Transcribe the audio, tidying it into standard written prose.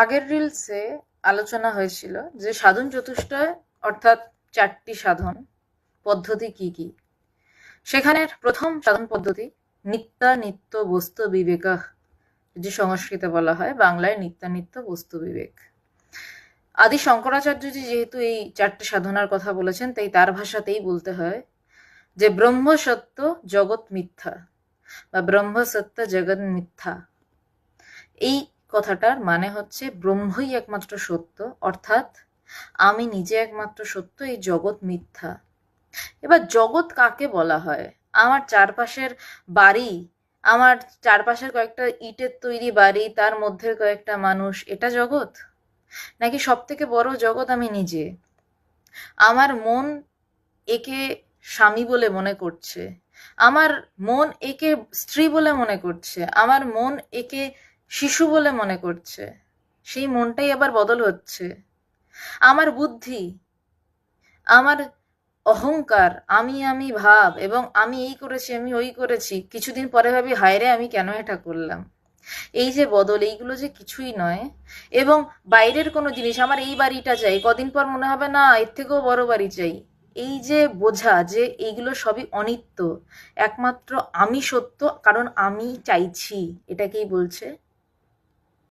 আগের রিলসে আলোচনা হয়েছিল যে সাধন চতুষ্টয় অর্থাৎ 4টি সাধন পদ্ধতি কি কি। সেখানের প্রথম সাধন পদ্ধতি নিত্য বস্তু বিবেকঃ, যে সংস্কৃতে বলা হয়, বাংলায় নিত্য বস্তু বিবেক। আদি শঙ্করাচার্যজি যেহেতু এই 4টে সাধনার কথা বলেছেন, তাই তার ভাষাতেই বলতে হয় যে ব্রহ্ম সত্য জগৎ মিথ্যা বা ব্রহ্ম সত্য জগৎ মিথ্যা। এই কথাটার মানে হচ্ছে ব্রহ্মই একমাত্র সত্য, অর্থাৎ আমি নিজে একমাত্র সত্য, এই জগৎ মিথ্যা। এবার জগৎ কাকে বলা হয়? আমার চারপাশের বাড়ি, আমার চারপাশের কয়েকটা ইটের তৈরি বাড়ি, তার মধ্যে কয়েকটা মানুষ, এটা জগৎ? নাকি সব থেকে বড় জগৎ আমি নিজে? আমার মন একে স্বামী বলে মনে করছে, আমার মন একে স্ত্রী বলে মনে করছে, আমার মন একে শিশু বলে মনে করছে, সেই মনটাই আবার বদল হচ্ছে। আমার বুদ্ধি, আমার অহংকার, আমি ভাব এবং আমি এই করেছি আমি ওই করেছি, কিছুদিন পরে ভাবি হায় রে আমি কেন এটা করলাম। এই যে বদল, এইগুলো যে কিছুই নয়। এবং বাইরের কোনো জিনিস, আমার এই বাড়িটা চাই, কদিন পর মনে হবে না এর থেকেও বড় বাড়ি চাই। এই যে বোঝা যে এইগুলো সবই অনিত্য, একমাত্র আমি সত্য, কারণ আমি চাইছি, এটাকেই বলছে